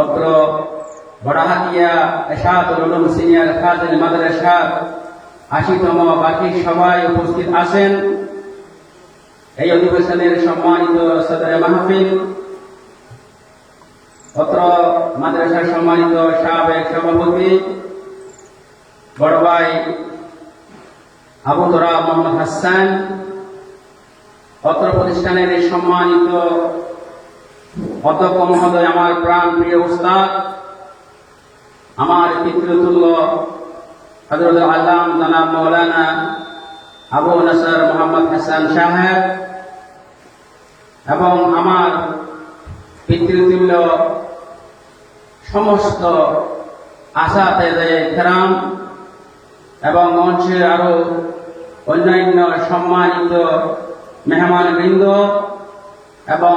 অত্র বড়হাতিয়া এশাতুল উলুম সিনিয়র ফাজিল মাদ্রাসার ৮০তম বার্ষিক সভায় উপস্থিত আছেন এই অধিবেশনের সম্মানিত সদরে মাহফিল, অত্র মাদ্রাসার সম্মানিত সাবেক সভাপতি বড় ভাই আবু তোরাব মোহাম্মদ হাসান, অত্র প্রতিষ্ঠানের সম্মানিত অধ্যক্ষ মহোদয়, আমার প্রাণ প্রিয় উস্তাদ, আমার পিতৃতুল্য হযরত আল্লাম জনাব মাওলানা আবু নাসর মোহাম্মদ হাসান সাহেব, এবং আমার পিতৃতুল্য সমস্ত আসাতেজে কেরাম এবং মঞ্চে আরো অন্যান্য সম্মানিত মেহমানবৃন্দ এবং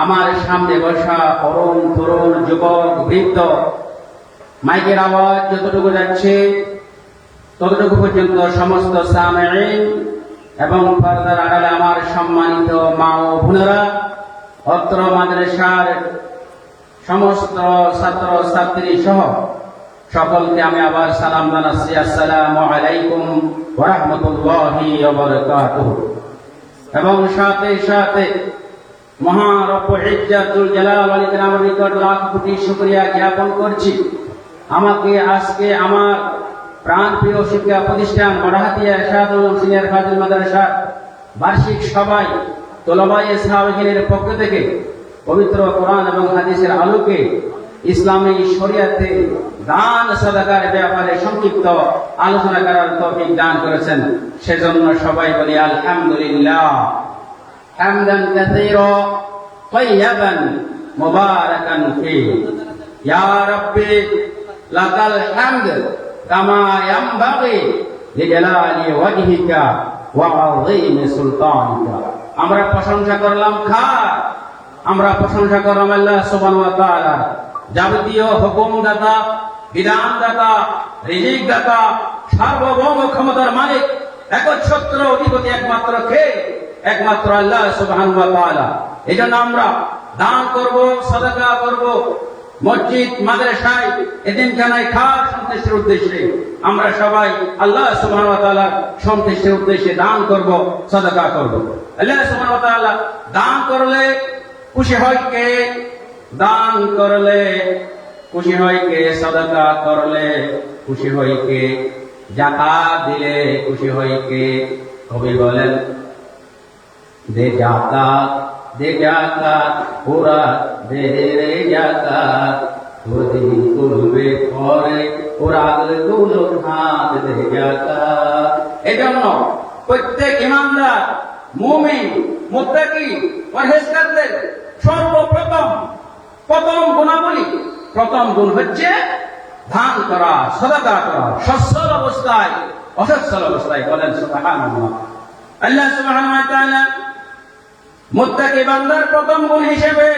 আমার সামনে বসা তরুণ যুবক বৃদ্ধ, মাইকের আওয়াজ যতটুকু যাচ্ছে ততটুকু পর্যন্ত সমস্ত সামেঈন এবং পর্দার আড়ালে আমার সম্মানিত মা ও বোনেরা, অত্র মাদ্রাসার সমস্ত ছাত্র ছাত্রী সহ সকলকে আমি আবার সালাম জানাচ্ছি। আসসালামু আলাইকুম ওয়া রাহমাতুল্লাহি ওয়া বারাকাতুহু। এবং সাথে সাথে মহান রব্বুল ইজ্জাতুল জালাল ওয়াল ইকরামের নিকট লাখ কোটি শুকরিয়া জ্ঞাপন করছি, আমাকে আজকে আমার প্রাণপ্রিয় শিক্ষা প্রতিষ্ঠান বড়হাতিয়া এশাতুল উলুম সিনিয়র ফাজিল মাদ্রাসার বার্ষিক সভায় তোলাবায়ে সাহাবিনের পক্ষ থেকে পবিত্র কোরআন এবং হাদিসের আলোকে ইসলামী শরিয়াতে দান সাদাকার ব্যাপারে সংক্ষিপ্ত আলোচনা করার তৌফিক দান করেছেন, সেজন্য সবাই বলি আলহামদুলিল্লাহ। হামদান কাসীরা তাইয়্যিবান মুবারাকান ফীহি, ইয়া রাব্বি লাকাল হামদ কামা ইয়ানবাগি লিজালালি ওয়াজহিকা ওয়া আযীমি সুলতানিকা। আমরা প্রশংসা করলাম আমরা প্রশংসা করলাম আল্লাহ সুবহানাহু ওয়া তাআলা, যাবতীয় হুকুমদাতা, বিধানদাতা, রিজিকদাতা, সার্বভৌম ক্ষমতার মালিক, একচ্ছত্র অধিপতি একমাত্র কে? একমাত্র আল্লাহ সুবহানাহু ওয়া তাআলা। এজন্য আমরা দান করব, সাদাকা করব, মসজিদ মাদ্রাসায় এতিমখানায় খাওয়ার সন্তুষ্টির উদ্দেশ্যে আমরা সবাই আল্লাহ সুবহানাহু ওয়া তাআলার সন্তুষ্টির উদ্দেশ্যে দান করব, সাদাকা করব। আল্লাহ সুবহানাহু ওয়া তাআলা দান করলে খুশি হয় কে? দান করলে খুশি হয় কে? সাদাকা করলে খুশি হয় কে? যাকাত দিলে খুশি হয় কে? কবি বলেন, দে যাকাত দে যাকাত ওরা দে রে যাকাত, যদি করবে পরে ওরা গুলো হাত দে যাকাত। এজন্য প্রত্যেক ইমানদার, মুমিন, মুত্তাকি, পরহেজগারদের প্রথম গুণ হচ্ছে দান করা, সাদাকা করা, সচ্ছল অবস্থায় অসচ্ছল অবস্থায়। বলেন সুবহানাল্লাহ। আল্লাহ সুবহানাহু ওয়া তাআলা মুত্তাকি বান্দার প্রথম গুণ হিসেবে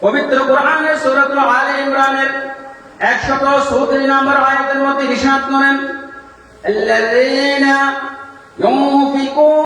পবিত্র কোরআনের সূরাতুল আলে ইমরানের ১৩৪ নম্বর আয়াতের মধ্যে ইরশাদ করেন, আল্লাযীনা ইউনফিকুন